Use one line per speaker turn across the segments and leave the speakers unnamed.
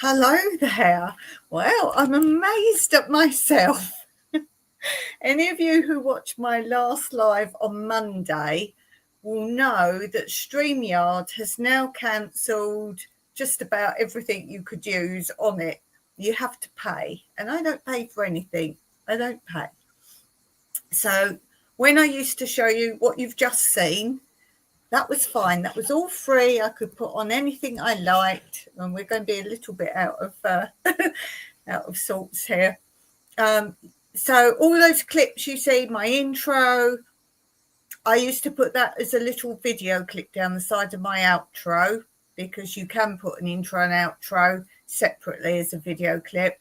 Hello there. Well, I'm amazed at myself. Any of you who watched my last live on Monday will know that StreamYard has now cancelled just about everything you could use on it. You have to pay, and I don't pay for anything. I don't pay. So when I used to show you what you've just seen, that was fine. That was all free. I could put on anything I liked, and we're going to be a little bit out of sorts here. So all those clips you see, my intro, I used to put that as a little video clip down the side of my outro, because you can put an intro and outro separately as a video clip.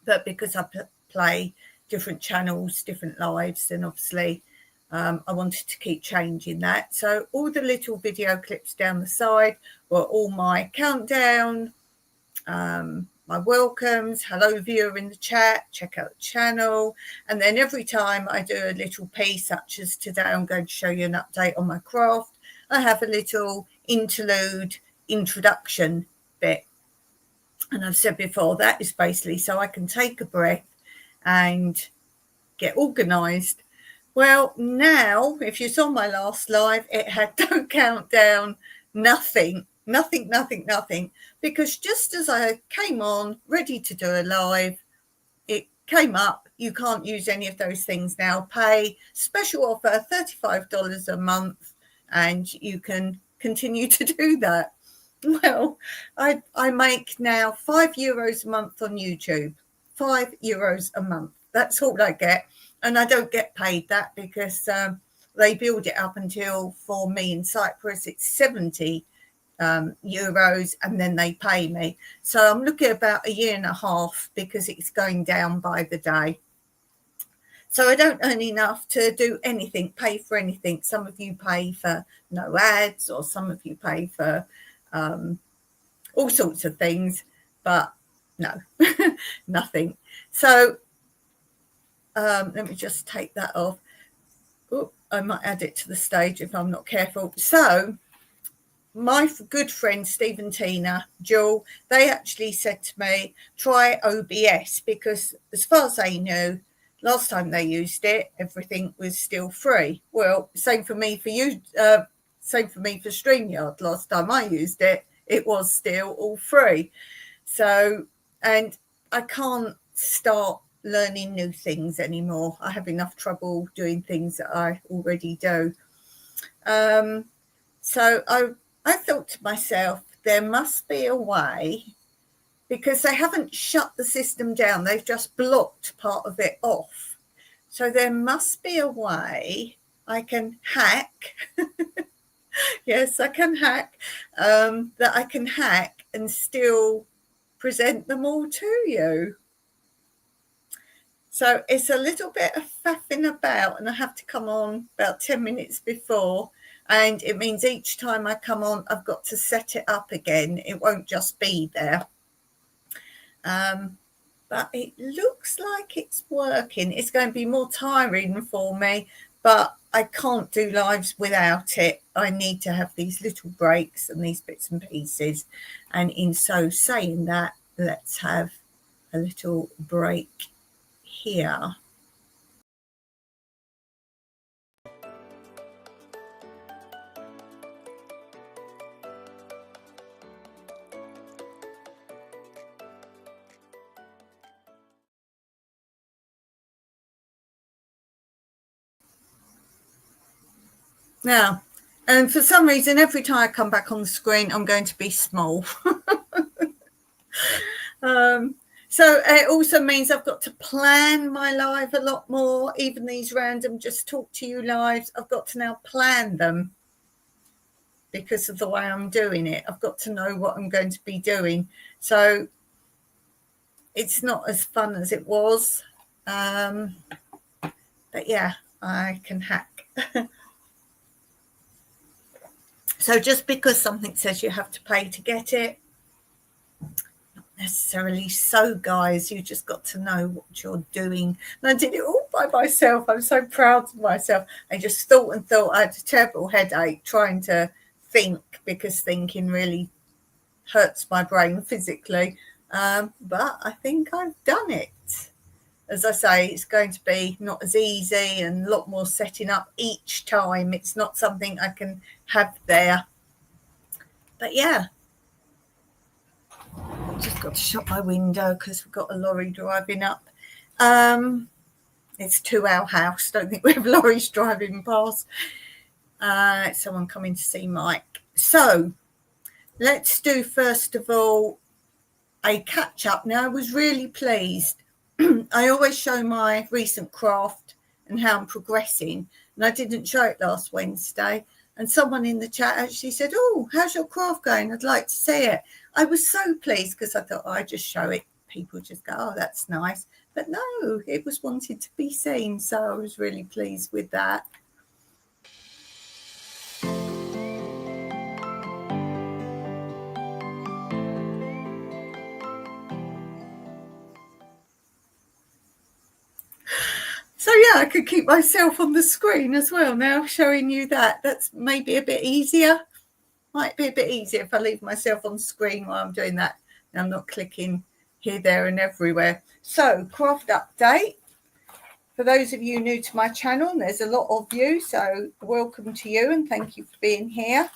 But because I play different channels, different lives, then obviously I wanted to keep changing that. So all the little video clips down the side were all my countdown, my welcomes, hello viewer in the chat, check out the channel. And then every time I do a little piece, such as today, I'm going to show you an update on my craft, I have a little interlude introduction bit. And I've said before, that is basically so I can take a breath and get organised. Well, now, if you saw my last live, it had no countdown, nothing, because just as I came on, ready to do a live, it came up, you can't use any of those things now. Pay special offer, $35 a month, and you can continue to do that. Well, I make now €5 a month on YouTube, €5 a month. That's all I get. And I don't get paid that because they build it up until, for me in Cyprus, it's 70 euros, and then they pay me. So I'm looking at about a year and a half, because it's going down by the day. So I don't earn enough to do anything, pay for anything. Some of you pay for no ads, or some of you pay for all sorts of things, but no, nothing. So let me just take that off. Ooh, I might add it to the stage if I'm not careful. So my good friend Steve and Tina, Jill, they actually said to me, try OBS, because as far as they knew, last time they used it, everything was still free. Well, same for me for you, same for me for StreamYard. Last time I used it, it was still all free. So, and I can't start learning new things anymore. I have enough trouble doing things that I already do. So I thought to myself, there must be a way, because they haven't shut the system down. They've just blocked part of it off. So there must be a way I can hack. Yes, I can hack, that I can hack and still present them all to you. So it's a little bit of faffing about, and I have to come on about 10 minutes before. And it means each time I come on, I've got to set it up again. It won't just be there. But it looks like it's working. It's going to be more tiring for me, but I can't do lives without it. I need to have these little breaks and these bits and pieces. And in so saying that, let's have a little break here. Now, and for some reason, every time I come back on the screen, I'm going to be small. So it also means I've got to plan my live a lot more. Even these random just talk to you lives, I've got to now plan them because of the way I'm doing it. I've got to know what I'm going to be doing. So it's not as fun as it was. But yeah, I can hack. So just because something says you have to pay to get it, not necessarily so, guys. You just got to know what you're doing. And I did it all by myself. I'm so proud of myself. I just thought. I had a terrible headache trying to think, because thinking really hurts my brain physically. but I think I've done it. As I say, it's going to be not as easy and a lot more setting up each time. It's not something I can have there. But yeah, I've just got to shut my window because we've got a lorry driving up. It's to our house. Don't think we have lorries driving past. Someone coming to see Mike. So let's do, first of all, a catch up. Now, I was really pleased. I always show my recent craft and how I'm progressing, and I didn't show it last Wednesday. And someone in the chat actually said, "Oh, how's your craft going? I'd like to see it." I was so pleased because I thought, oh, I just show it. People just go, "Oh, that's nice." But no, it was wanted to be seen. So I was really pleased with that. So yeah, I could keep myself on the screen as well now, showing you that. That's maybe a bit easier. Might be a bit easier if I leave myself on screen while I'm doing that. And I'm not clicking here, there and everywhere. So craft update. For those of you new to my channel, and there's a lot of you, so welcome to you and thank you for being here.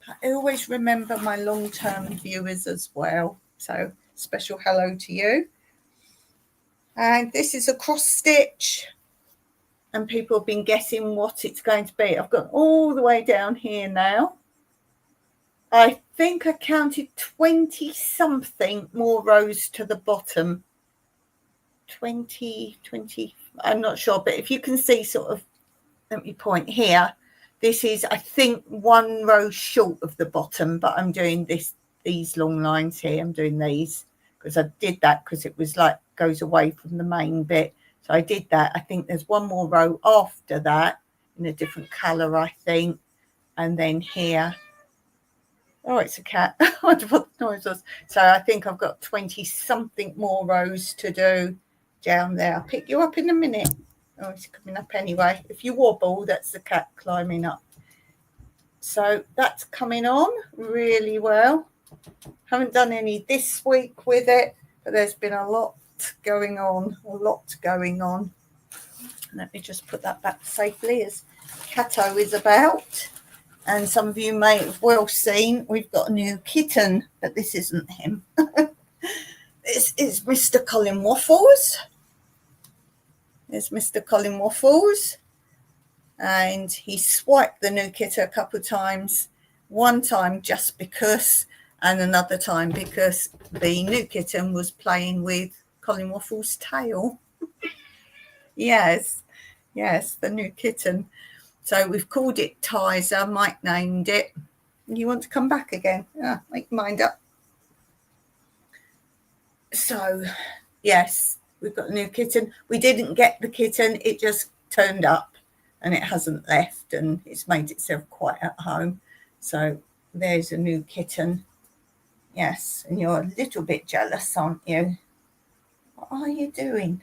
I always remember my long-term viewers as well. So special hello to you. And this is a cross stitch. And people have been guessing what it's going to be. I've got all the way down here now. I think I counted 20 something more rows to the bottom. 20, I'm not sure, but if you can see sort of, let me point here. This is, I think, one row short of the bottom, but I'm doing these long lines here. I'm doing these because I did that because it was like goes away from the main bit. So I did that. I think there's one more row after that in a different colour, I think. And then here. Oh, it's a cat. I wonder what the noise was. So I think I've got 20 something more rows to do down there. I'll pick you up in a minute. Oh, it's coming up anyway. If you wobble, that's the cat climbing up. So that's coming on really well. Haven't done any this week with it, but there's been a lot going on. Let me just put that back safely as Cato is about. And some of you may have well seen we've got a new kitten, but this isn't him. This is Mr. Colin Waffles. There's Mr. Colin Waffles. And he swiped the new kitten a couple of times. One time just because, and another time because the new kitten was playing with Colin Waffles' tail. Yes, the new kitten. So we've called it Tizer. Mike named it. You want to come back again? Yeah, make your mind up. So, yes, we've got a new kitten. We didn't get the kitten. It just turned up and it hasn't left and it's made itself quite at home. So there's a new kitten. Yes, and you're a little bit jealous, aren't you? What are you doing?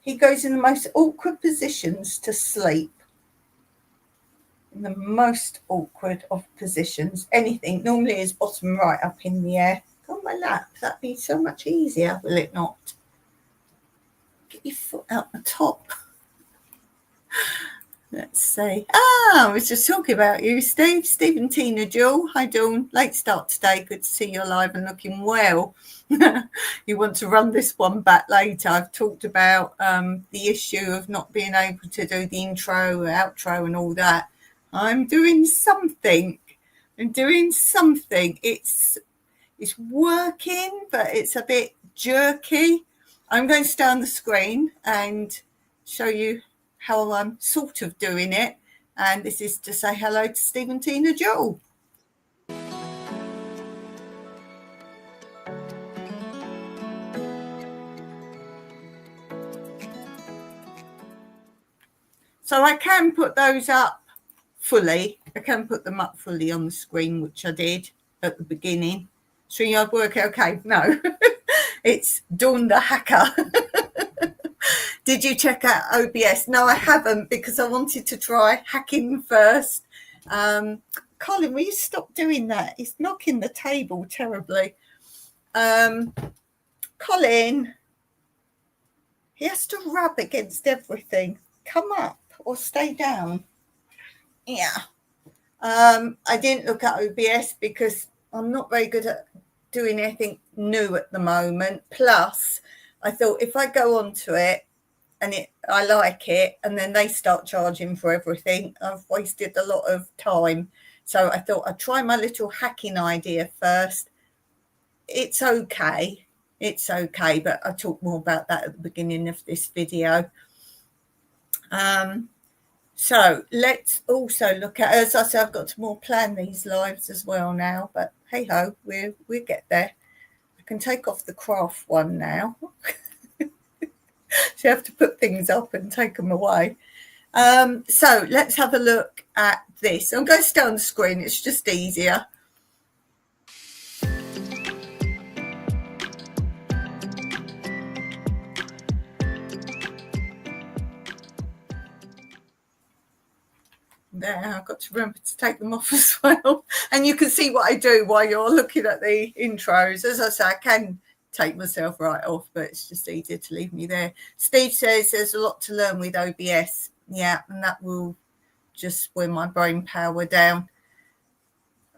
He goes in the most awkward positions to sleep. In the most awkward of positions. Anything normally is bottom right up in the air. Go on my lap. That'd be so much easier, will it not? Get your foot out the top. Let's see. I was just talking about you, Steve. Steve and Tina Jewel. Hi, Dawn. Late start today. Good to see you alive and looking well. You want to run this one back later. I've talked about the issue of not being able to do the intro, outro and all that. I'm doing something. It's working, but it's a bit jerky. I'm going to stay on the screen and show you how I'm sort of doing it. And this is to say hello to Steve and Tina Jewel. So I can put those up fully. I can put them up fully on the screen, which I did at the beginning. StreamYard work okay? No, it's Dawn the Hacker. Did you check out OBS? No, I haven't because I wanted to try hacking first. Colin, will you stop doing that? It's knocking the table terribly. Colin, he has to rub against everything. Come up or stay down. Yeah. I didn't look at OBS because I'm not very good at doing anything new at the moment. Plus, I thought if I go onto it and I like it, and then they start charging for everything, I've wasted a lot of time. So I thought I'd try my little hacking idea first. It's okay, but I'll talk more about that at the beginning of this video. So let's also look at, as I said, I've got to more plan these lives as well now, but hey ho, we'll get there. I can take off the craft one now. So you have to put things up and take them away. So let's have a look at this. I'm going to stay on the screen, it's just easier. There, I've got to remember to take them off as well. And you can see what I do while you're looking at the intros. As I say, I can take myself right off, but it's just easier to leave me there. Steve says there's a lot to learn with OBS. Yeah, and that will just wear my brain power down.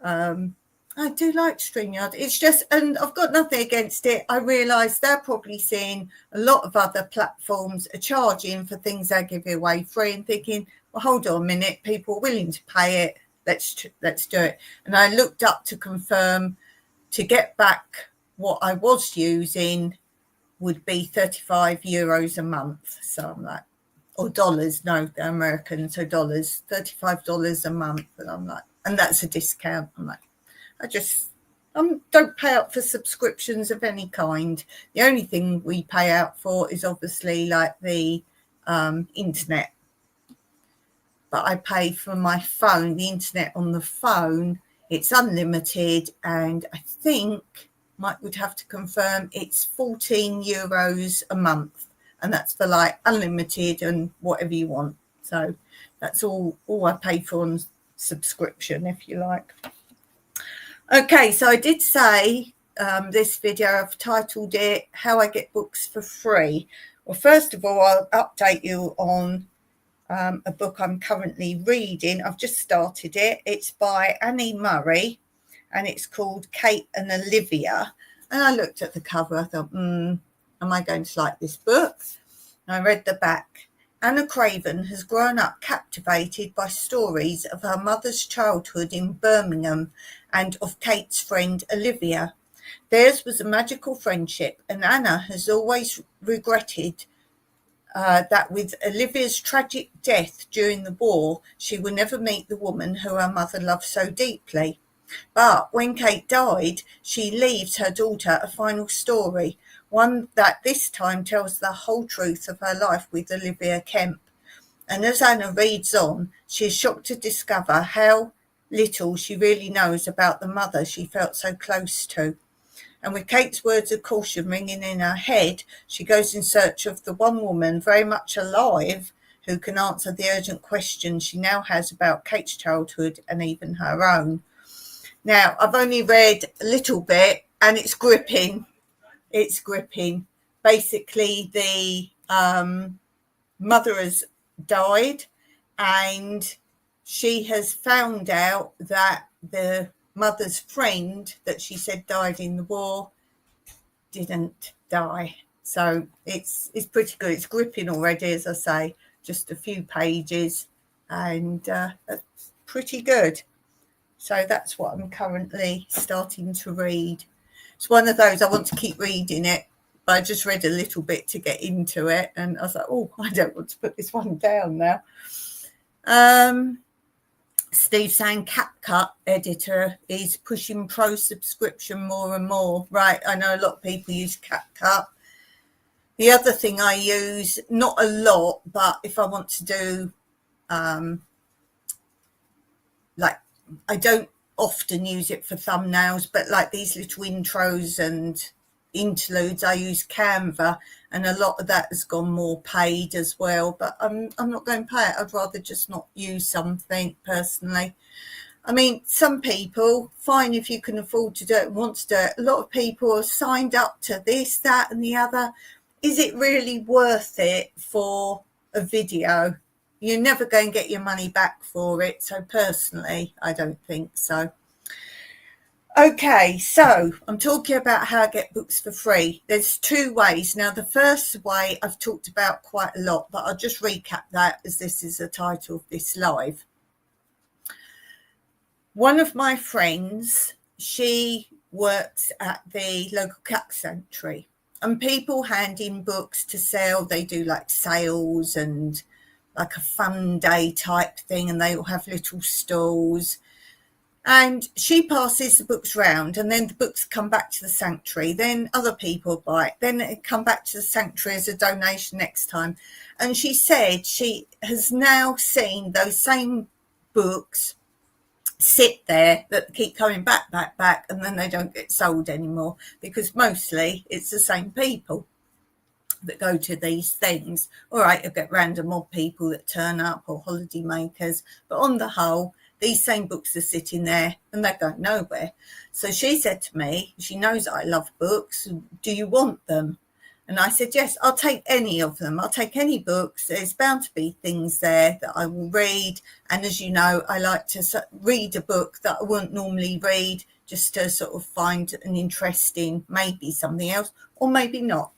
I do like StreamYard. It's just, and I've got nothing against it. I realise they're probably seeing a lot of other platforms are charging for things they give away free and thinking, well, hold on a minute, people are willing to pay it. Let's do it. And I looked up to confirm to get back what I was using would be 35 euros a month. So I'm like, or dollars, no, they're American, so dollars, $35 a month. And I'm like, and that's a discount. I'm like, I just don't pay out for subscriptions of any kind. The only thing we pay out for is obviously like the internet. But I pay for my phone, the internet on the phone. It's unlimited, and I think Mike would have to confirm it's 14 euros a month, and that's for like unlimited and whatever you want. So that's all I pay for on subscription, if you like. Okay, so I did say this video, I've titled it How I Get Books for Free. Well, first of all, I'll update you on a book I'm currently reading. I've just started it. It's by Annie Murray, and it's called Kate and Olivia. And I looked at the cover. I thought, am I going to like this book? And I read the back. Anna Craven has grown up captivated by stories of her mother's childhood in Birmingham and of Kate's friend Olivia. Theirs was a magical friendship, and Anna has always regretted that with Olivia's tragic death during the war, she will never meet the woman who her mother loved so deeply. But when Kate died, she leaves her daughter a final story, one that this time tells the whole truth of her life with Olivia Kemp. And as Anna reads on, she is shocked to discover how little she really knows about the mother she felt so close to. And with Kate's words of caution ringing in her head, she goes in search of the one woman very much alive who can answer the urgent questions she now has about Kate's childhood and even her own. Now, I've only read a little bit, and it's gripping. It's gripping. Basically, the mother has died, and she has found out that the mother's friend that she said died in the war didn't die. So it's pretty good. It's gripping already, as I say, just a few pages, and that's pretty good. So that's what I'm currently starting to read. It's one of those, I want to keep reading it, but I just read a little bit to get into it, and I was like, oh, I don't want to put this one down now. Steve saying CapCut editor is pushing pro subscription more and more. Right, I know a lot of people use CapCut. The other thing I use, not a lot, but if I want to do, like, I don't often use it for thumbnails, but like these little intros and interludes, I use Canva, and a lot of that has gone more paid as well, but I'm not going to pay it. I'd rather just not use something personally. I mean, some people, fine if you can afford to do it and want to do it. A lot of people are signed up to this, that, and the other. Is it really worth it for a video? You're never going to get your money back for it. So personally, I don't think so. Okay, so I'm talking about how I get books for free. There's two ways. Now, the first way I've talked about quite a lot, but I'll just recap that as this is the title of this live. One of my friends, she works at the local cat sanctuary, and people hand in books to sell. They do like sales and like a fun day type thing, and they all have little stalls. And she passes the books round, and then the books come back to the sanctuary. Then other people buy it. Then it come back to the sanctuary as a donation next time. And she said she has now seen those same books sit there that keep coming back, and then they don't get sold anymore, because mostly it's the same people that go to these things. All right, you'll get random odd people that turn up or holiday makers, but on the whole, these same books are sitting there and they're going nowhere. So she said to me, she knows I love books, do you want them? And I said, yes, I'll take any of them. I'll take any books. There's bound to be things there that I will read. And as you know, I like to read a book that I wouldn't normally read, just to sort of find an interest in maybe something else or maybe not.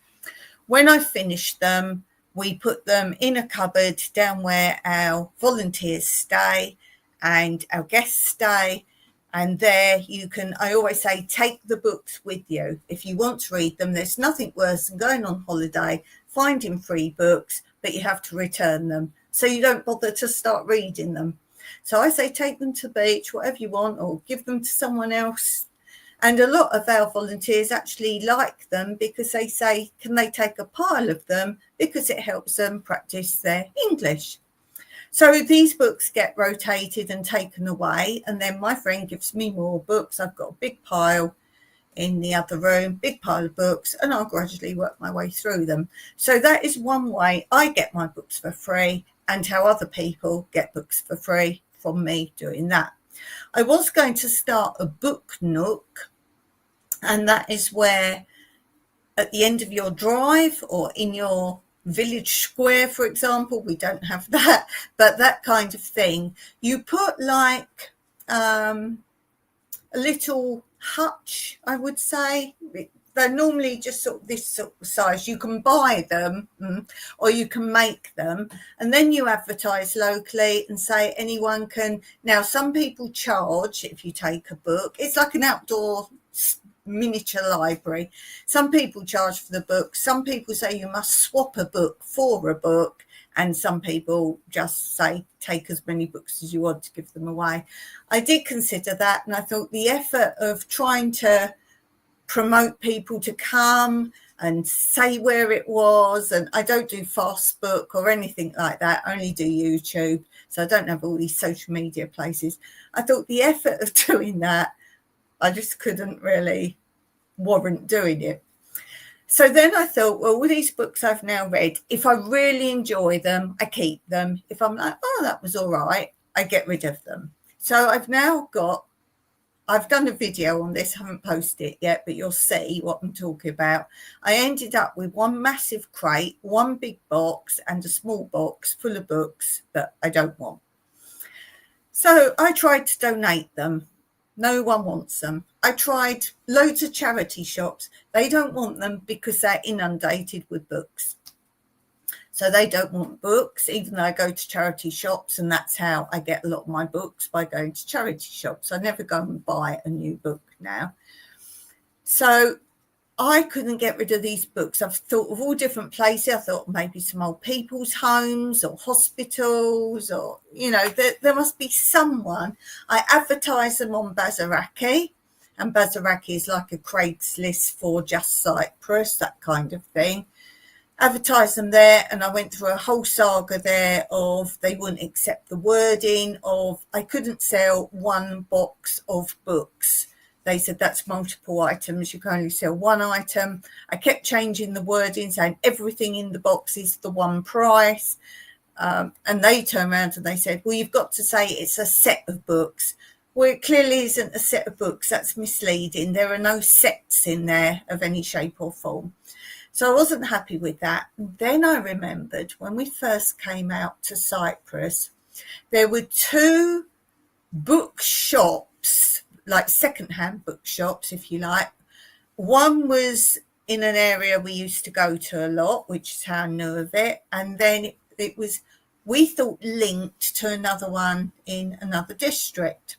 When I finished them, we put them in a cupboard down where our volunteers stay and our guests stay. And there you can, I always say, take the books with you. If you want to read them, there's nothing worse than going on holiday, finding free books, but you have to return them. So you don't bother to start reading them. So I say, take them to the beach, whatever you want, or give them to someone else. And a lot of our volunteers actually like them because they say, can they take a pile of them? Because it helps them practice their English. So these books get rotated and taken away, and then my friend gives me more books. I've got a big pile in the other room, big pile of books, and I'll gradually work my way through them. So that is one way I get my books for free, and how other people get books for free from me doing that. I was going to start a book nook, and that is where at the end of your drive or in your village square, for example, we don't have that, but that kind of thing, you put like a little hutch, I would say. They're normally just sort of this sort of size. You can buy them or you can make them, and then you advertise locally and say anyone can. Now, some people charge if you take a book. It's like an outdoor miniature library. Some people charge for the book. Some people say you must swap a book for a book, and some people just say take as many books as you want to give them away. I did consider that, and I thought the effort of trying to promote people to come and say where it was, and I don't do Facebook or anything like that, I only do YouTube, so I don't have all these social media places. I thought the effort of doing that, I just couldn't really warrant doing it. So then I thought, well, all these books I've now read, if I really enjoy them, I keep them. If I'm like, oh, that was all right, I get rid of them. So I've done a video on this, haven't posted it yet, but you'll see what I'm talking about. I ended up with one massive crate, one big box, and a small box full of books that I don't want. So I tried to donate them. No one wants them. I tried loads of charity shops. They don't want them because they're inundated with books. So they don't want books, even though I go to charity shops, and that's how I get a lot of my books, by going to charity shops. I never go and buy a new book now. So I couldn't get rid of these books. I've thought of all different places. I thought maybe some old people's homes or hospitals, or, you know, there must be someone. I advertise them on Bazaraki, and Bazaraki is like a Craigslist for Just Cyprus, that kind of thing. Advertise them there, and I went through a whole saga there of they wouldn't accept the wording of I couldn't sell one box of books. They said that's multiple items, you can only sell one item. I kept changing the wording, saying everything in the box is the one price. And they turned around and they said, well, you've got to say it's a set of books. Well, it clearly isn't a set of books. That's misleading. There are no sets in there of any shape or form. So I wasn't happy with that. And then I remembered when we first came out to Cyprus, there were 2 bookshops, like secondhand bookshops, if you like. One was in an area we used to go to a lot, which is how I knew of it. And then it was, we thought, linked to another one in another district.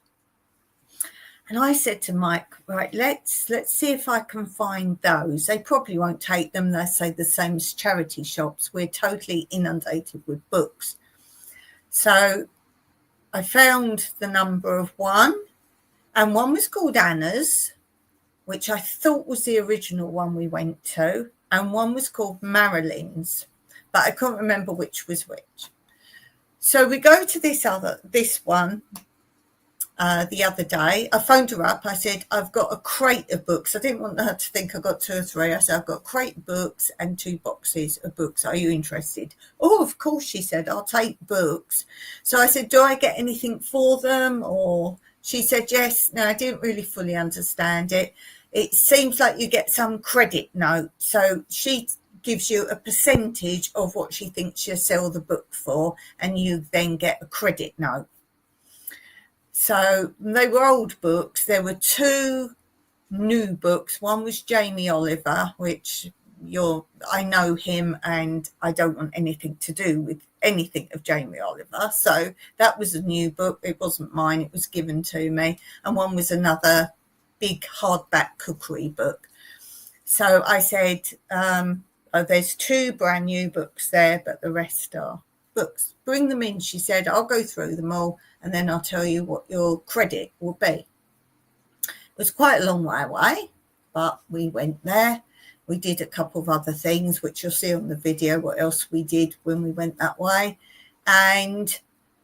And I said to Mike, right, let's see if I can find those. They probably won't take them. They say the same as charity shops. We're totally inundated with books. So I found the number of one, and one was called Anna's, which I thought was the original one we went to, and one was called Marilyn's, but I couldn't remember which was which. So we go to this one the other day. I phoned her up. I said, I've got a crate of books. I didn't want her to think I got 2 or 3. I said, I've got a crate of books and 2 boxes of books. Are you interested? Oh, of course, she said, I'll take books. So I said, do I get anything for them? Or she said, yes. No, I didn't really fully understand it. It seems like you get some credit note. So she gives you a percentage of what she thinks you'll sell the book for, and you then get a credit note. So they were old books. There were 2 new books. One was Jamie Oliver, which I know him and I don't want anything to do with anything of Jamie Oliver. So that was a new book. It wasn't mine. It was given to me. And one was another big hardback cookery book. So I said, there's 2 brand new books there, but the rest are books. Bring them in, she said. I'll go through them all and then I'll tell you what your credit will be. It was quite a long way away, but we went there. We did a couple of other things, which you'll see on the video, what else we did when we went that way. And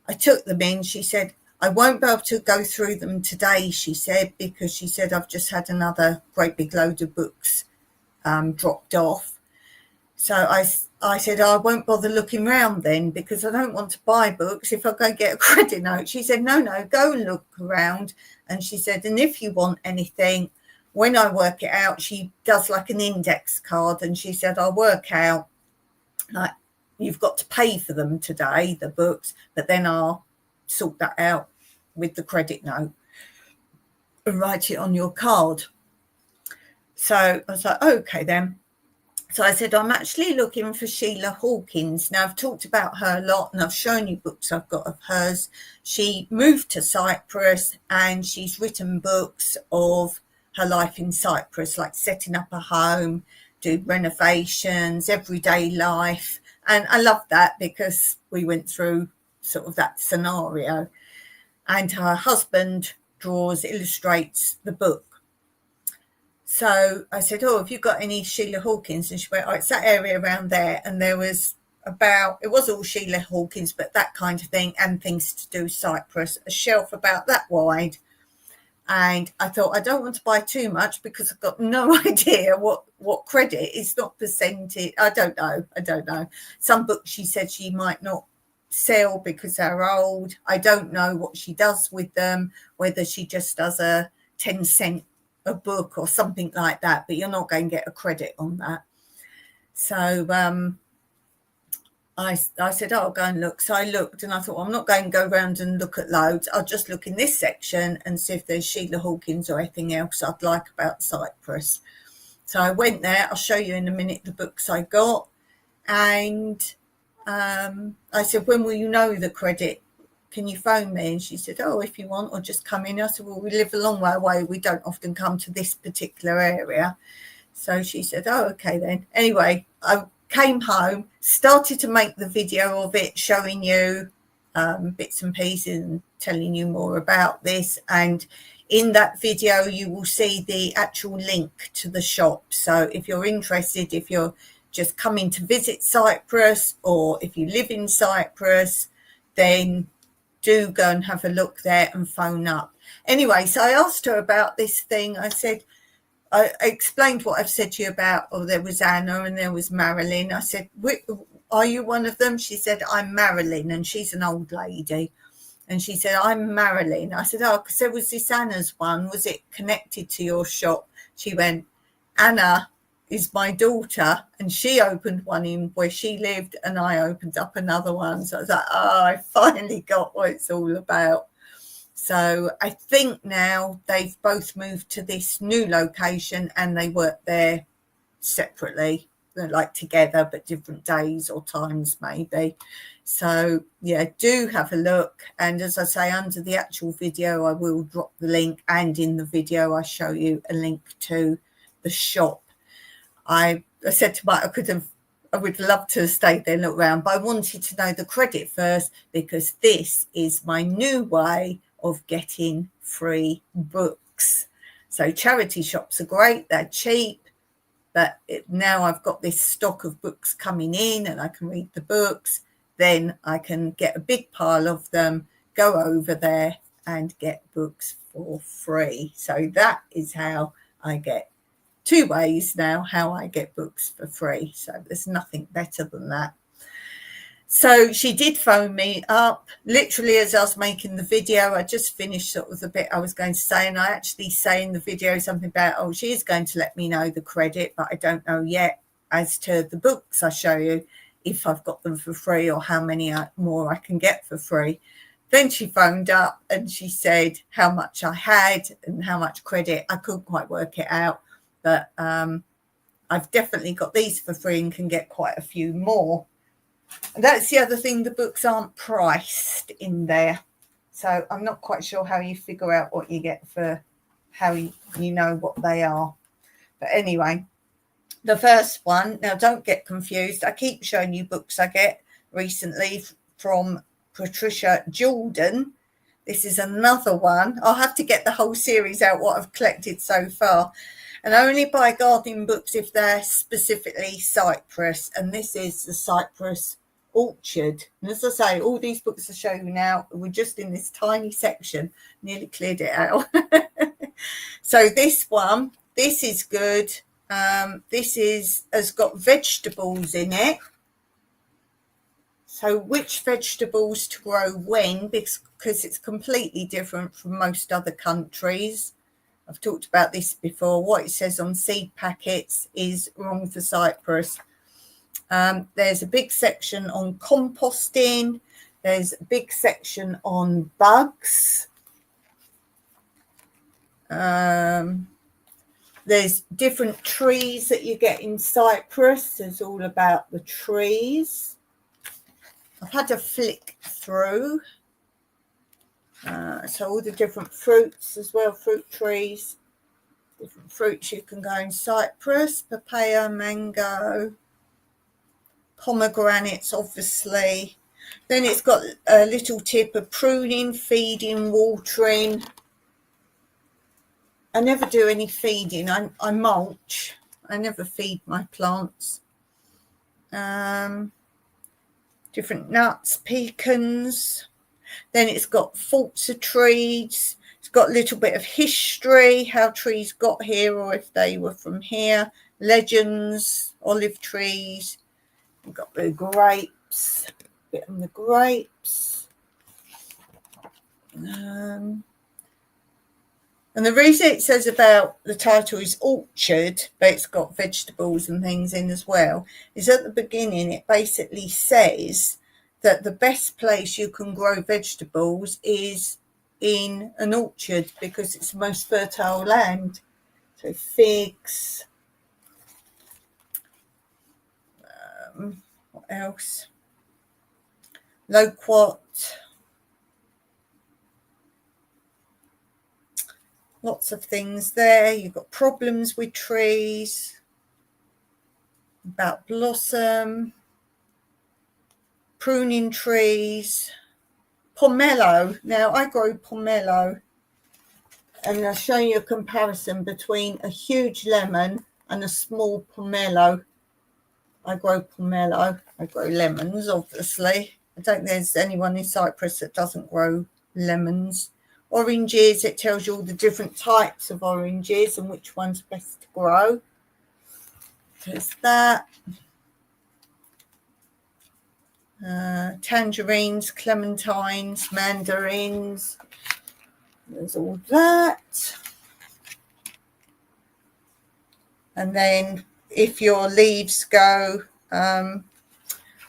I took them in. She said, I won't be able to go through them today, she said, because she said, I've just had another great big load of books dropped off. So I said, I won't bother looking round then, because I don't want to buy books if I go get a credit note. She said, no, go and look around. And she said, and if you want anything, when I work it out, she does like an index card. And she said, I'll work out, like, you've got to pay for them today, the books, but then I'll sort that out with the credit note and write it on your card. So I was like, okay then. So I said, I'm actually looking for Sheila Hawkins. Now, I've talked about her a lot and I've shown you books I've got of hers. She moved to Cyprus and she's written books of her life in Cyprus, like setting up a home, do renovations, everyday life. And I love that because we went through sort of that scenario. And her husband illustrates the book. So I said, have you got any Sheila Hawkins? And she went, it's that area around there. And there was it was all Sheila Hawkins, but that kind of thing, and things to do Cyprus, a shelf about that wide. And I thought, I don't want to buy too much because I've got no idea what credit. It's not percentage. I don't know. Some books she said she might not sell because they're old. I don't know what she does with them, whether she just does a 10-cent a book or something like that, but you're not going to get a credit on that. So I said, I'll go and look. So I looked and I thought, I'm not going to go around and look at loads. I'll just look in this section and see if there's Sheila Hawkins or anything else I'd like about Cyprus. So I went there. I'll show you in a minute the books I got. And I said, when will you know the credit? Can you phone me? And she said, if you want, or just come in. I said, well, we live a long way away. We don't often come to this particular area. So she said, okay then. Anyway, I came home, started to make the video of it, showing you bits and pieces and telling you more about this. And in that video, you will see the actual link to the shop. So if you're interested, if you're just coming to visit Cyprus, or if you live in Cyprus, then do go and have a look there and phone up. Anyway, so I asked her about this thing. I said, I explained what I've said to you about, there was Anna and there was Marilyn. I said, are you one of them? She said, I'm Marilyn, and she's an old lady. And she said, I'm Marilyn. I said, oh, because there was this Anna's one. Was it connected to your shop? She went, Anna is my daughter, and she opened one in where she lived, and I opened up another one. So I was like, oh, I finally got what it's all about. So I think now they've both moved to this new location, and they work there separately, like together, but different days or times maybe. So yeah, do have a look. And as I say, under the actual video, I will drop the link, and in the video I show you a link to the shop. I said to Mike, I would love to have stayed there and look around, but I wanted to know the credit first, because this is my new way of getting free books. So charity shops are great, they're cheap, but now I've got this stock of books coming in and I can read the books, then I can get a big pile of them, go over there and get books for free. So that is how I get, 2 ways now how I get books for free. So there's nothing better than that. So she did phone me up literally as I was making the video. I just finished sort of the bit I was going to say, and I actually say in the video something about, oh, she is going to let me know the credit, but I don't know yet as to the books I show you, if I've got them for free or how many more I can get for free. Then she phoned up and she said how much I had and how much credit. I couldn't quite work it out, but I've definitely got these for free and can get quite a few more. And that's the other thing, the books aren't priced in there. So I'm not quite sure how you figure out what you get for how you know what they are. But anyway, the first one, now don't get confused. I keep showing you books I get recently from Patricia Jordan. This is another one. I'll have to get the whole series out, what I've collected so far. And I only buy gardening books if they're specifically Cyprus. And this is the Cyprus Orchard. And as I say, all these books I show you now, we're just in this tiny section, nearly cleared it out. So this one, this is good. This has got vegetables in it. So which vegetables to grow when, because it's completely different from most other countries. I've talked about this before. What it says on seed packets is wrong for Cyprus. There's a big section on composting. There's a big section on bugs. There's different trees that you get in Cyprus. It's all about the trees. I've had a flick through. So all the different fruits as well, fruit trees. Different fruits you can go in Cyprus. Papaya, mango, pomegranates, obviously. Then it's got a little tip of pruning, feeding, watering. I never do any feeding. I mulch. I never feed my plants. Different nuts, pecans. Then it's got faults of trees. It's got a little bit of history, how trees got here or if they were from here. Legends, olive trees. We've got the grapes, a bit on the grapes. And the reason it says about the title is orchard, but it's got vegetables and things in as well, is at the beginning it basically says that the best place you can grow vegetables is in an orchard because it's the most fertile land. So figs. What else? Loquat. Lots of things there. You've got problems with trees, about blossom, pruning trees, pomelo. Now, I grow pomelo, and I'll show you a comparison between a huge lemon and a small pomelo. I grow pomelo. I grow lemons, obviously. I don't think there's anyone in Cyprus that doesn't grow lemons. Oranges, it tells you all the different types of oranges and which one's best to grow. There's that. tangerines, clementines, mandarins. There's all that. And then if your leaves go the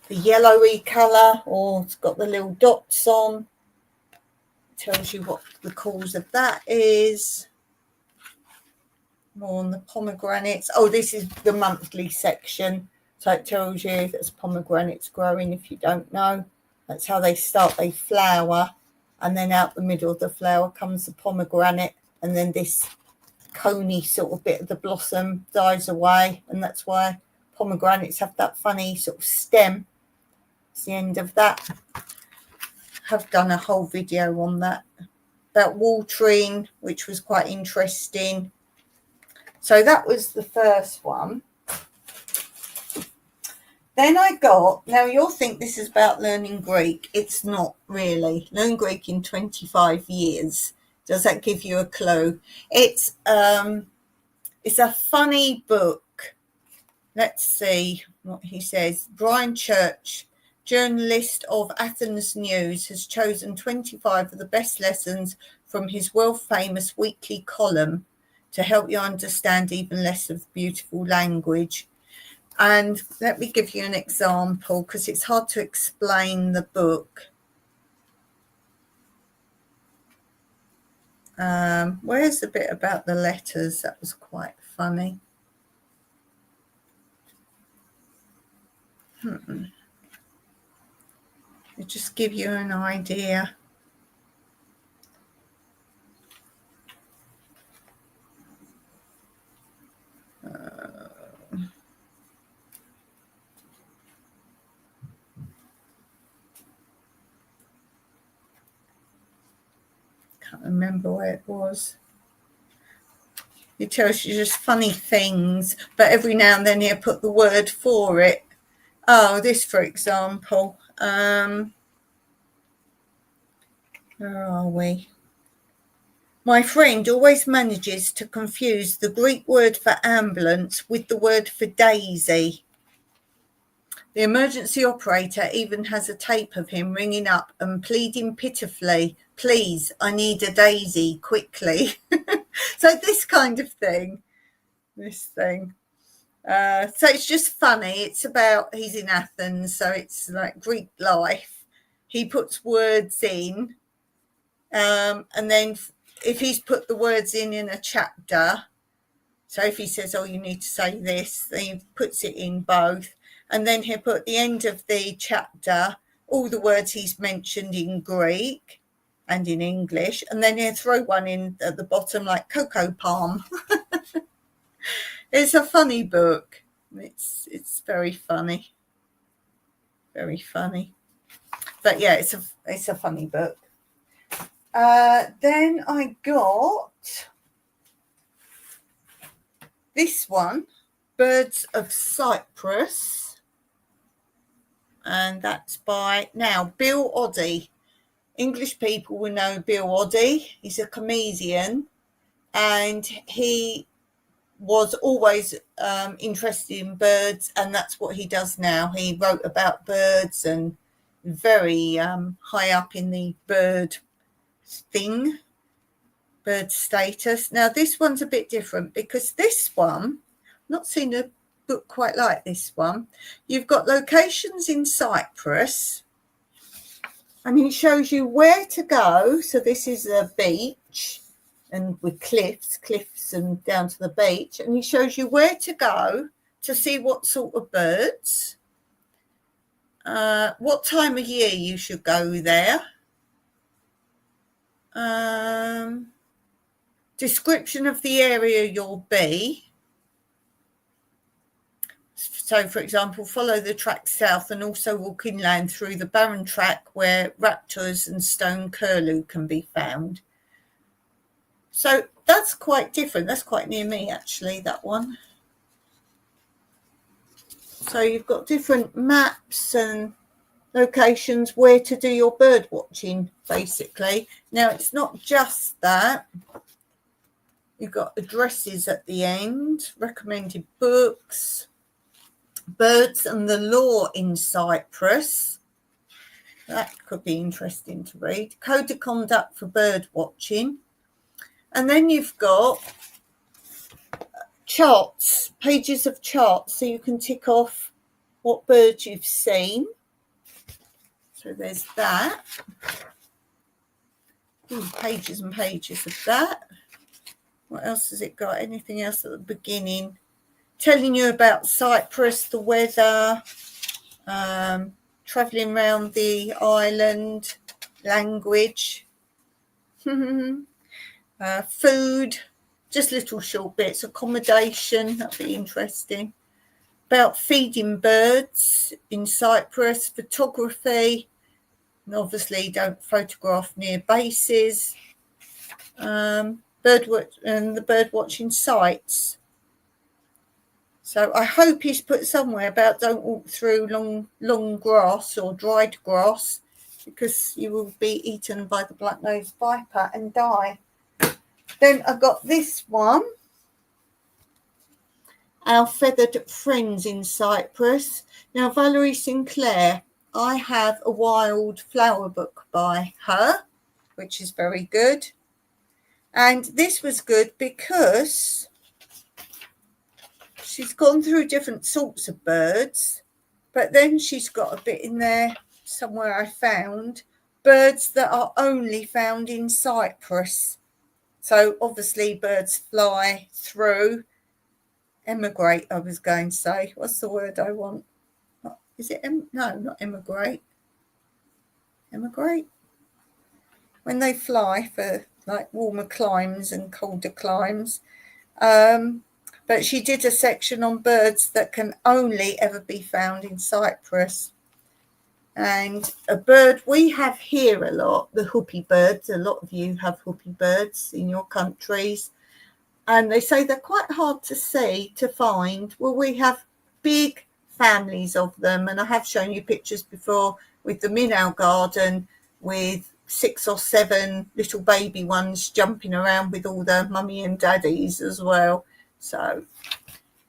yellowy colour, or it's got the little dots on, it tells you what the cause of that is. More on the pomegranates. Oh, this is the monthly section. So it tells you there's pomegranates growing if you don't know. That's how they start. They flower, and then out the middle of the flower comes the pomegranate, and then this coney sort of bit of the blossom dies away, and that's why pomegranates have that funny sort of stem. It's the end of that. Have done a whole video on that about watering, which was quite interesting. So that was the first one. Then I got, now you'll think this is about learning Greek. It's not really. Learn Greek in 25 years. Does that give you a clue? It's a funny book. Let's see what he says. Brian Church, journalist of Athens News, has chosen 25 of the best lessons from his world-famous weekly column to help you understand even less of beautiful language. And let me give you an example, because it's hard to explain the book. Where's the bit about the letters? That was quite funny. It'll just give you an idea. Can't remember where it was. It tells you just funny things, but every now and then he'll put the word for it. Oh, this, for example. Where are we? My friend always manages to confuse the Greek word for ambulance with the word for daisy. The emergency operator even has a tape of him ringing up and pleading pitifully, "Please, I need a daisy, quickly." So this kind of thing, this thing. So it's just funny. It's about, he's in Athens, so it's like Greek life. He puts words in, and then if he's put the words in a chapter, so if he says, oh, you need to say this, then he puts it in both. And then he'll put at the end of the chapter all the words he's mentioned in Greek and in English. And then he'll throw one in at the bottom like cocoa palm. It's a funny book. It's very funny. Very funny. But yeah, it's a funny book. Then I got this one, Birds of Cyprus. And that's by, now, Bill Oddie. English people will know Bill Oddie. He's a comedian, and he was always interested in birds, and that's what he does now. He wrote about birds and very high up in the bird thing, bird status. Now, this one's a bit different, because this one, I've not seen a book quite like this one. You've got locations in Cyprus, and he shows you where to go. So this is a beach, and with cliffs and down to the beach, and he shows you where to go to see what sort of birds, what time of year you should go there, description of the area you'll be. So, for example, follow the track south and also walk inland through the barren track where raptors and stone curlew can be found. So that's quite different. That's quite near me, actually, that one. So you've got different maps and locations where to do your bird watching, basically. Now, it's not just that. You've got addresses at the end, recommended books, birds and the law in Cyprus. That could be interesting to read. Code of conduct for bird watching. And then you've got charts, pages of charts, so you can tick off what birds you've seen. So there's that. Ooh, pages and pages of that. What else has it got? Anything else at the beginning? Telling you about Cyprus, the weather, travelling around the island, language, food, just little short bits, accommodation, that'd be interesting. About feeding birds in Cyprus, photography, and obviously don't photograph near bases, the bird watching sites. So I hope he's put somewhere about don't walk through long grass or dried grass, because you will be eaten by the black-nosed viper and die. Then I got this one, Our Feathered Friends in Cyprus. Now, Valerie Sinclair, I have a wild flower book by her, which is very good. And this was good because she's gone through different sorts of birds, but then she's got a bit in there somewhere I found, birds that are only found in Cyprus. So obviously birds fly through, emigrate, I was going to say. What's the word I want? Is it, no, not emigrate. Emigrate? When they fly for like warmer climes and colder climes. But she did a section on birds that can only ever be found in Cyprus. And a bird we have here a lot, the whoopie birds. A lot of you have whoopie birds in your countries. And they say they're quite hard to see, to find. Well, we have big families of them. And I have shown you pictures before with them in our garden with 6 or 7 little baby ones jumping around with all the mummy and daddies as well. So,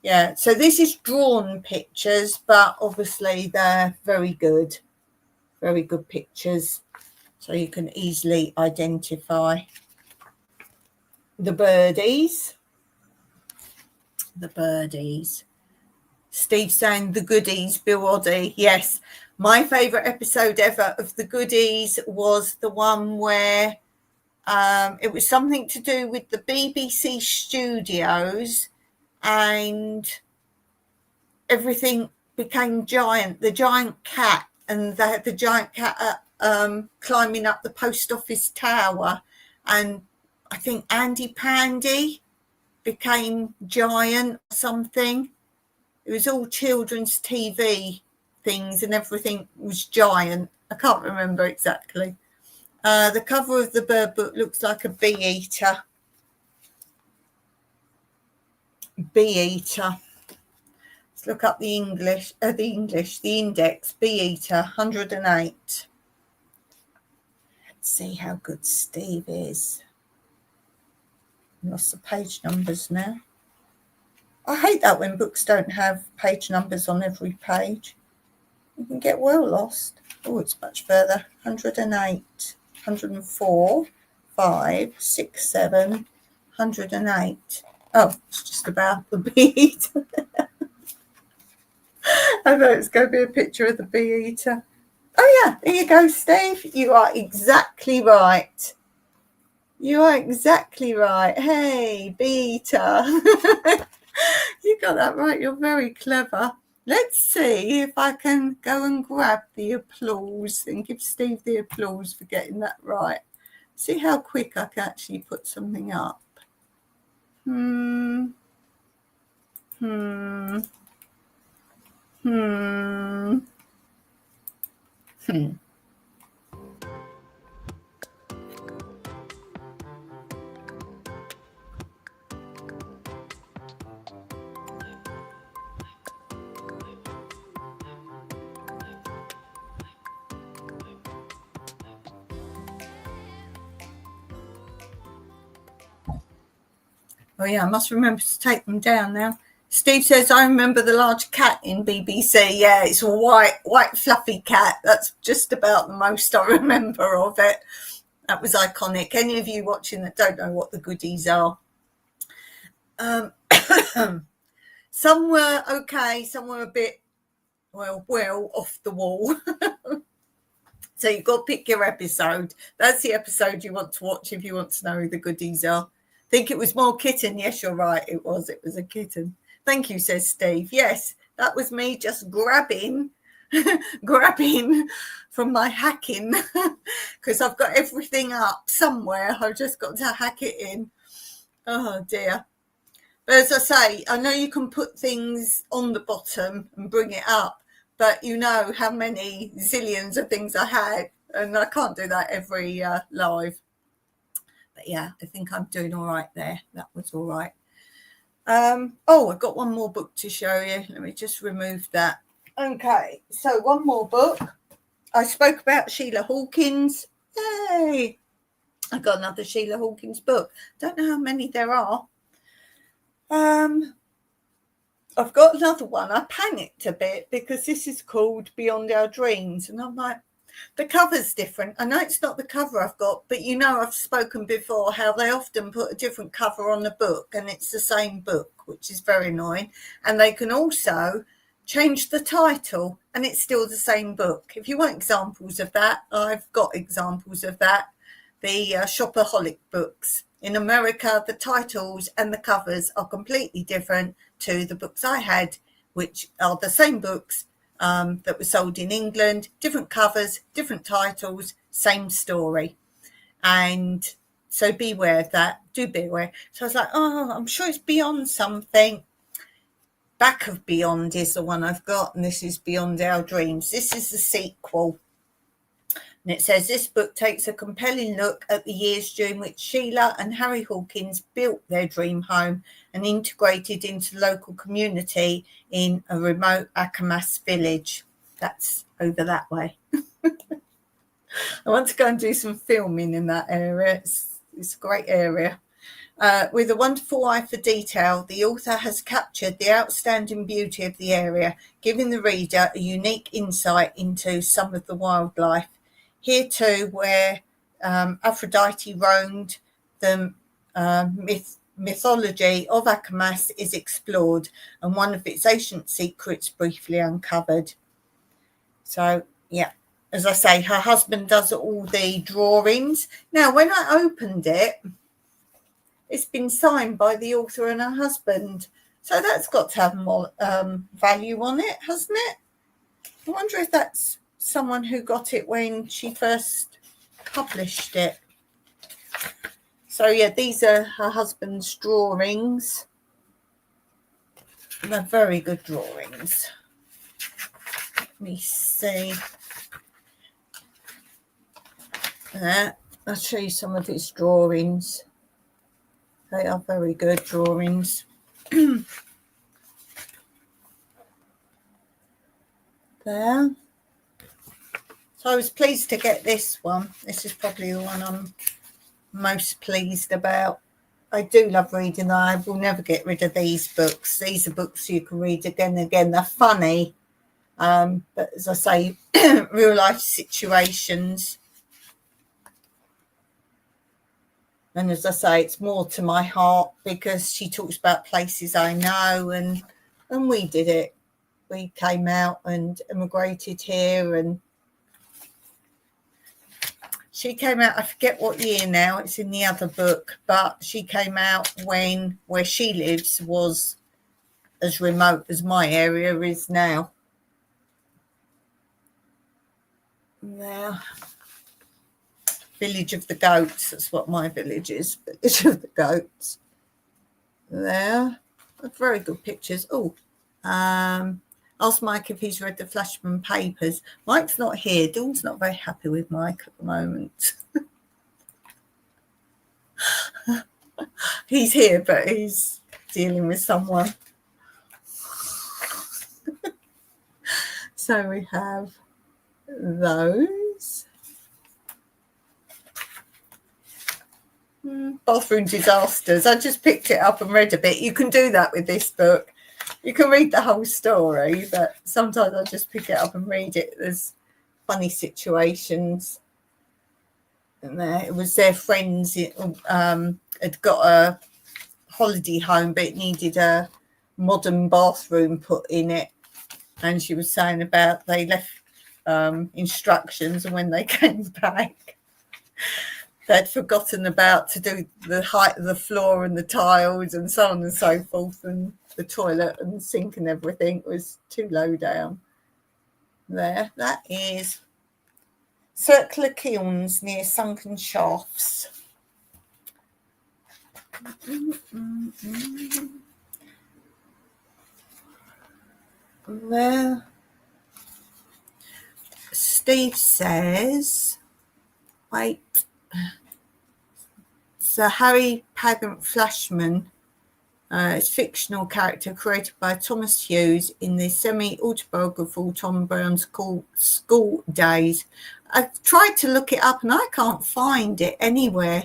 yeah, so this is drawn pictures, but obviously they're very good pictures. So you can easily identify the birdies. The birdies. Steve saying the goodies, Bill Oddie. Yes, my favourite episode ever of the goodies was the one where it was something to do with the BBC studios and everything became giant. The giant cat, and they had the giant cat climbing up the post office tower. And I think Andy Pandy became giant or something. It was all children's TV things and everything was giant. I can't remember exactly. The cover of the bird book looks like a bee eater. Bee eater. Let's look up the index. Bee eater, 108. Let's see how good Steve is. Lost the page numbers now. I hate that when books don't have page numbers on every page. You can get well lost. Oh, it's much further. 108. 104, 5, 6, 7, 108. Oh, it's just about the bee eater. I thought it was going to be a picture of the bee eater. Oh, yeah, there you go, Steve. You are exactly right. You are exactly right. Hey, bee eater. You got that right. You're very clever. Let's see if I can go and grab the applause and give Steve the applause for getting that right. See how quick I can actually put something up. Oh, yeah, I must remember to take them down now. Steve says, I remember the large cat in BBC. Yeah, it's a white fluffy cat. That's just about the most I remember of it. That was iconic. Any of you watching that don't know what the goodies are? Some were okay, some were a bit, well, off the wall. So you've got to pick your episode. That's the episode you want to watch if you want to know who the goodies are. I think it was more kitten. Yes, you're right. It was a kitten. Thank you, says Steve. Yes, that was me just grabbing from my hacking because I've got everything up somewhere. I've just got to hack it in. Oh, dear. But as I say, I know you can put things on the bottom and bring it up, but you know how many zillions of things I had, and I can't do that every live. But yeah, I think I'm doing all right there. That was all right. I've got one more book to show you. Let me just remove that. Okay, so one more book. I spoke about Sheila Hawkins. Yay! I got another Sheila Hawkins book. Don't know how many there are. I've got another one. I panicked a bit because this is called Beyond Our Dreams. And I'm like, the cover's different. I know it's not the cover I've got, but you know I've spoken before how they often put a different cover on the book and it's the same book, which is very annoying. And they can also change the title and it's still the same book. If you want examples of that, I've got examples of that. The Shopaholic books. In America, the titles and the covers are completely different to the books I had, which are the same books that were sold in England, different covers, different titles, same story. And so beware of that. Do beware. So I was like, I'm sure it's Beyond something. Back of Beyond is the one I've got, and this is Beyond Our Dreams. This is the sequel. And it says, this book takes a compelling look at the years during which Sheila and Harry Hawkins built their dream home and integrated into the local community in a remote Akamas village. That's over that way. I want to go and do some filming in that area. It's a great area. With a wonderful eye for detail, the author has captured the outstanding beauty of the area, giving the reader a unique insight into some of the wildlife. Here too, where Aphrodite roamed, the mythology of Akamas is explored and one of its ancient secrets briefly uncovered. So, yeah, as I say, her husband does all the drawings. Now, when I opened it, it's been signed by the author and her husband. So that's got to have more value on it, hasn't it? I wonder if that's someone who got it when she first published it. So yeah, these are her husband's drawings. They're very good drawings. Let me see. I'll show you some of his drawings. They are very good drawings. There. So I was pleased to get this one. This is probably the one I'm most pleased about. I do love reading. I will never get rid of these books. These are books you can read again and again. They're funny. But as I say, real life situations. And as I say, it's more to my heart because she talks about places I know and we did it. We came out and immigrated here, and she came out, I forget what year now, it's in the other book, but she came out when where she lives was as remote as my area is now. Now, Village of the Goats, that's what my village is, Village of the Goats. There, very good pictures. Ask Mike if he's read the Flashman Papers. Mike's not here. Dawn's not very happy with Mike at the moment. He's here, but he's dealing with someone. So we have those. Bathroom Disasters. I just picked it up and read a bit. You can do that with this book. You can read the whole story, but sometimes I just pick it up and read it. There's funny situations. And it was their friends had got a holiday home, but it needed a modern bathroom put in it. And she was saying about they left instructions, and when they came back, they'd forgotten about to do the height of the floor and the tiles and so on and so forth, and the toilet and sink and everything was too low down. There, that is Circular Kilns near Sunken Shafts. There. Steve says, wait, so Harry Pagant Flashman is a fictional character created by Thomas Hughes in the semi-autobiographical Tom Brown's School Days. I've tried to look it up and I can't find it anywhere.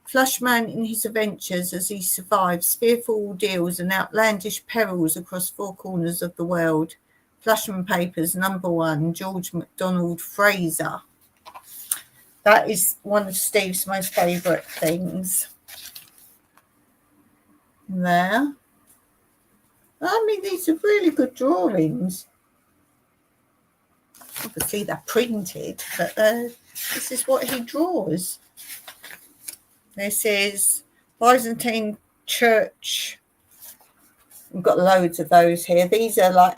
Flashman in his adventures as he survives fearful ordeals and outlandish perils across four corners of the world. Flashman Papers, #1, George MacDonald Fraser. That is one of Steve's most favourite things. There. I mean, these are really good drawings. Obviously, they're printed, but this is what he draws. This is Byzantine Church. We've got loads of those here. These are like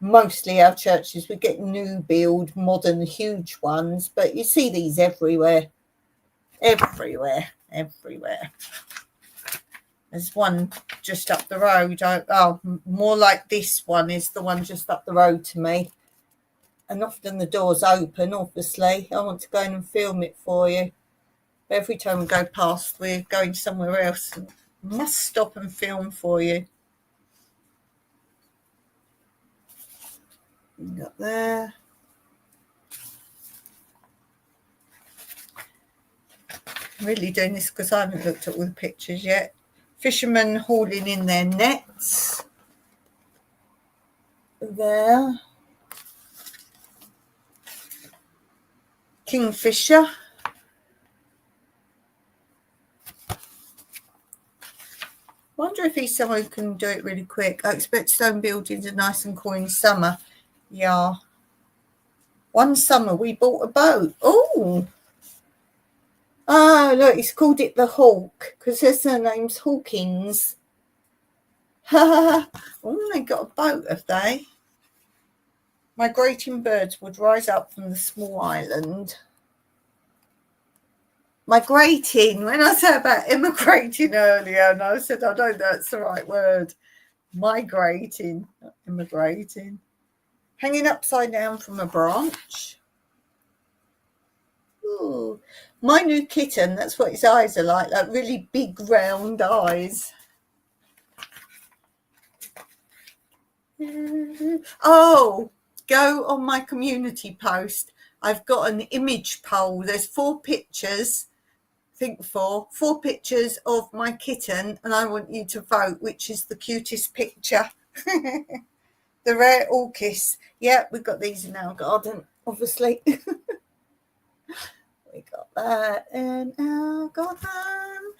mostly our churches. We get new build, modern, huge ones, but you see these everywhere. Everywhere. There's one just up the road. More like this one is the one just up the road to me. And often the door's open, obviously. I want to go in and film it for you. But every time we go past, we're going somewhere else. And must stop and film for you. Got there. I'm really doing this because I haven't looked at all the pictures yet. Fishermen hauling in their nets. There. Kingfisher. Wonder if he's someone who can do it really quick. I expect stone buildings are nice and cool in summer. Yeah. One summer we bought a boat. Oh, look, he's called it the Hawk because their surname's Hawkins. Oh, they got a boat, have they? Migrating birds would rise up from the small island. Migrating. When I said about immigrating earlier, and I said, I don't know that's the right word. Migrating, not immigrating. Hanging upside down from a branch. Ooh, my new kitten, that's what his eyes are like really big round eyes. Oh, go on my community post. I've got an image poll. There's 4 pictures. Think 4 pictures of my kitten, and I want you to vote which is the cutest picture. The rare orchis. Yeah, we've got these in our garden, obviously. We got that in our garden.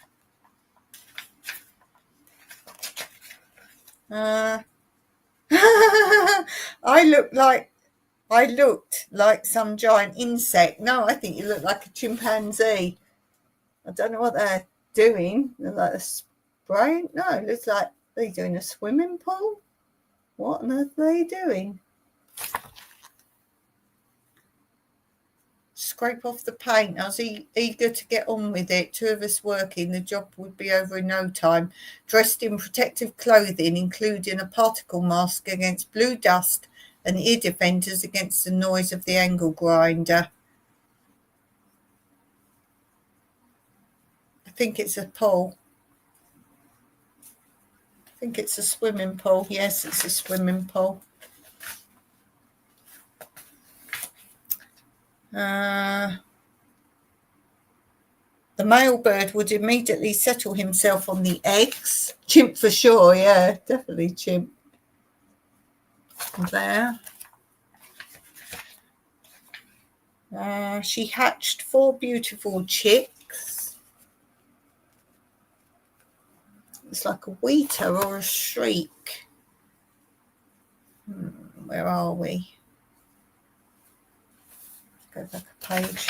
I looked like some giant insect. No, I think you look like a chimpanzee. I don't know what they're doing. They're like a spray. No, it looks like they're doing a swimming pool. What on earth are they doing? Scrape off the paint. I was eager to get on with it. 2 of us working. The job would be over in no time. Dressed in protective clothing, including a particle mask against blue dust and ear defenders against the noise of the angle grinder. I think it's a pool. I think it's a swimming pool. Yes, it's a swimming pool. The male bird would immediately settle himself on the eggs. Chimp for sure, yeah, definitely chimp. There. She hatched 4 beautiful chicks. It's like a wheater or a shriek. Where are we? Go back a page.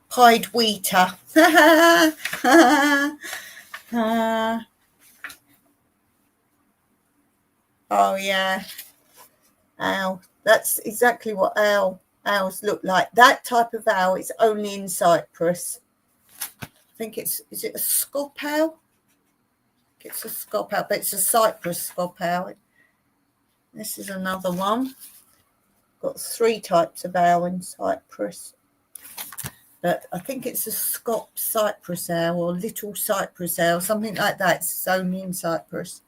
Pied wheater. Oh yeah, owl. That's exactly what owls look like. That type of owl is only in Cyprus. I think is it a scop owl? It's a scop owl, but it's a Cyprus scop owl. This is another one. Got 3 types of owl in Cyprus, but I think it's a scop Cyprus owl or little Cyprus owl, something like that. It's only in Cyprus.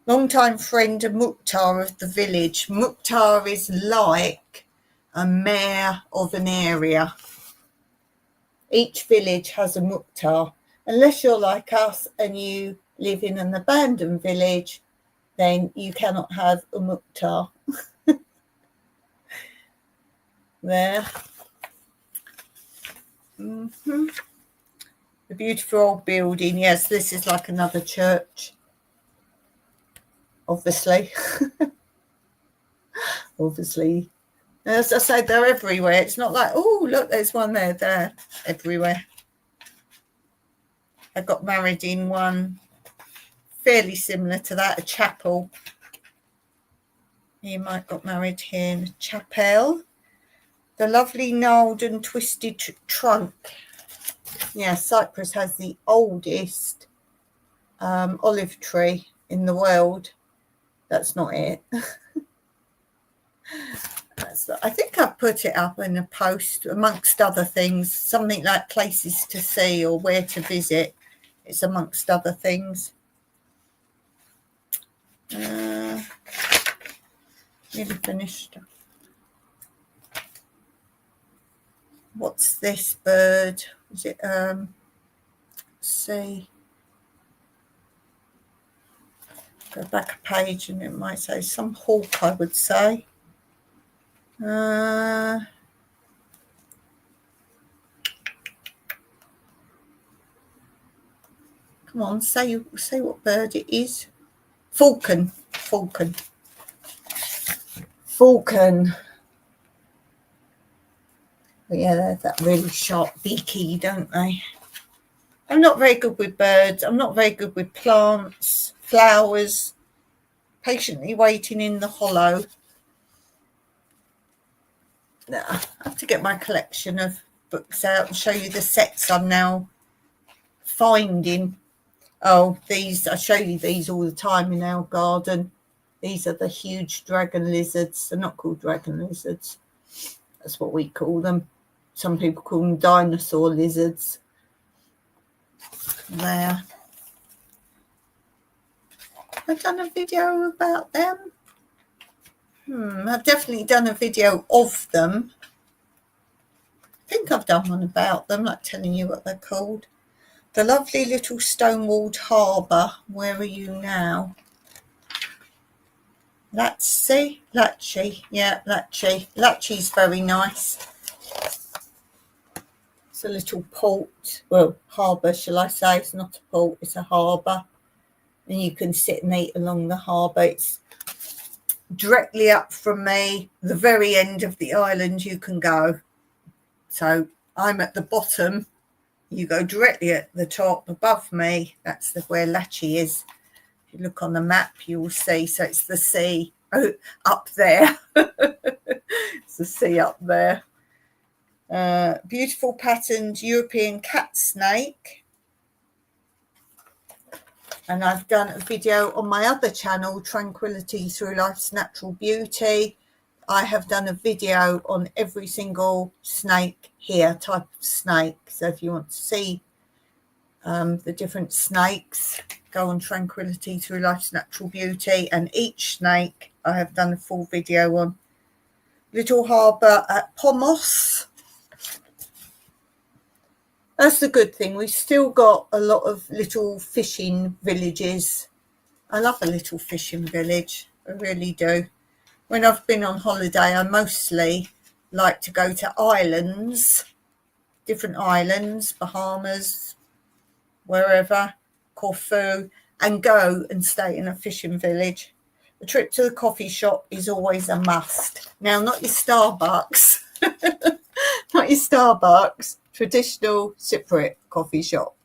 Long-time friend of Mukhtar of the village. Mukhtar is like a mayor of an area. Each village has a Mukhtar. Unless you're like us and you live in an abandoned village, then you cannot have a Mukhtar. There. The beautiful old building. Yes, this is like another church. Obviously. Obviously. As I say, they're everywhere. It's not like, oh, look, there's one there. They're everywhere. I got married in one fairly similar to that, a chapel. You might got married here in a chapel. The lovely gnarled and twisted trunk. Yeah, Cyprus has the oldest olive tree in the world. That's not it. I think I put it up in a post amongst other things, something like places to see or where to visit. It's amongst other things. Nearly finished. What's this bird? Is it let's see. Go back a page and it might say some hawk, I would say. Come on, say what bird it is. Falcon. But yeah, they're that really sharp beaky, don't they? I'm not very good with birds. I'm not very good with plants, flowers. Patiently waiting in the hollow. I have to get my collection of books out and show you the sets I'm now finding. Oh, these, I show you these all the time in our garden. These are the huge dragon lizards. They're not called dragon lizards. That's what we call them. Some people call them dinosaur lizards. There. I've done a video about them. I've definitely done a video of them. I think I've done one about them, like telling you what they're called. The lovely little stone-walled harbour. Where are you now? Latchi. Yeah, Latchi. Latchi's very nice. It's a little port. Well, harbour, shall I say. It's not a port, it's a harbour. And you can sit and eat along the harbour. It's directly up from me, the very end of the island you can go. So I'm at the bottom. You go directly at the top above me. That's where Latchi is. If you look on the map, you will see. So it's the sea up there. It's the sea up there. Beautiful patterned European cat snake. And I've done a video on my other channel, Tranquility Through Life's Natural Beauty. I have done a video on every single snake here, type of snake. So if you want to see the different snakes, go on Tranquility Through Life's Natural Beauty. And each snake I have done a full video on. little harbour at Pomos. That's the good thing. We've still got a lot of little fishing villages. I love a little fishing village. I really do. When I've been on holiday, I mostly like to go to islands, different islands, Bahamas, wherever, Corfu, and go and stay in a fishing village. A trip to the coffee shop is always a must. Now, not your Starbucks, not your Starbucks, traditional Cypriot coffee shop.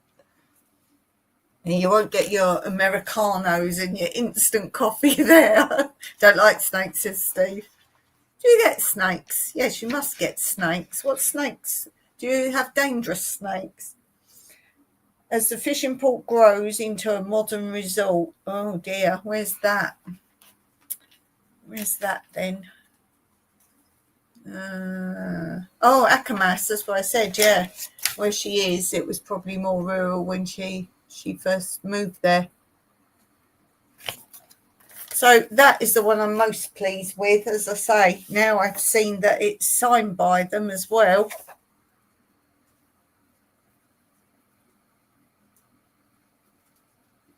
And you won't get your Americanos and your instant coffee there. Don't like snakes, says Steve. Do you get snakes? Yes, you must get snakes. What snakes? Do you have dangerous snakes? As the fishing port grows into a modern resort. Oh dear, where's that? Where's that then? Akamas, that's what I said, yeah. Where she is, it was probably more rural when she first moved there. So that is the one I'm most pleased with. As I say, now I've seen that it's signed by them as well.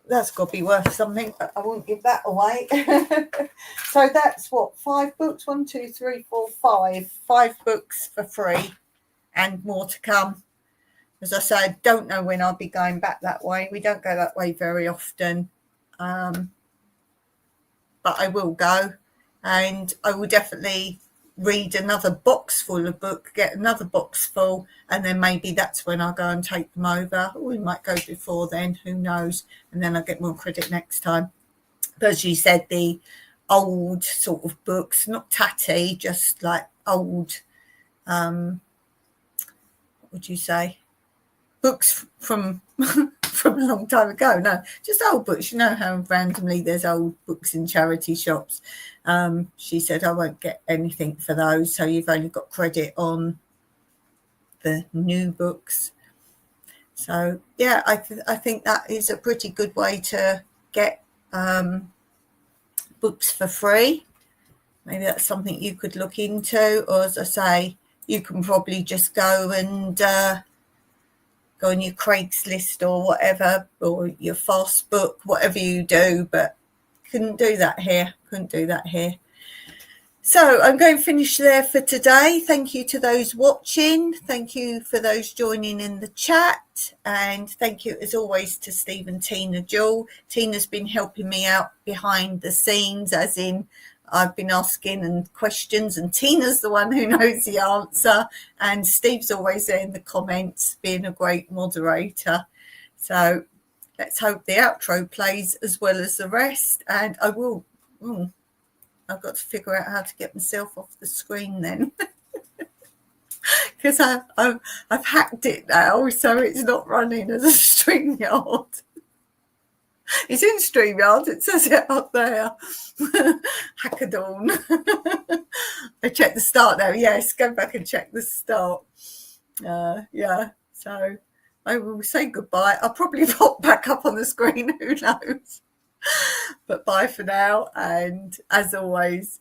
That's got to be worth something, but I won't give that away. So that's what, 5 books? 1, 2, 3, 4, 5. 5 books for free and more to come. As I say, I don't know when I'll be going back that way. We don't go that way very often. But I will go, and I will definitely read another box full of books, get another box full, and then maybe that's when I'll go and take them over. Or we might go before then, who knows, and then I'll get more credit next time. But as you said, the old sort of books, not tatty, just like old, what would you say, books from from a long time ago. No, just old books. You know how randomly there's old books in charity shops. She said, I won't get anything for those, so you've only got credit on the new books. So yeah, I think that is a pretty good way to get books for free. Maybe that's something you could look into, or as I say, you can probably just go and go on your Craigslist or whatever, or your Fast Book, whatever you do, but couldn't do that here. So I'm going to finish there for today. Thank you to those watching. Thank you for those joining in the chat. And thank you, as always, to Steve and Tina Jewell. Tina's been helping me out behind the scenes, as in I've been asking and questions, and Tina's the one who knows the answer, and Steve's always there in the comments being a great moderator. So let's hope the outro plays as well as the rest, and I will I've got to figure out how to get myself off the screen then, because I've hacked it now, so it's not running as a StreamYard. It's in StreamYard, it says it up there. Hackathon. I checked the start now. Yes, go back and check the start. Yeah, so I will say goodbye. I'll probably pop back up on the screen, who knows. But bye for now, and as always,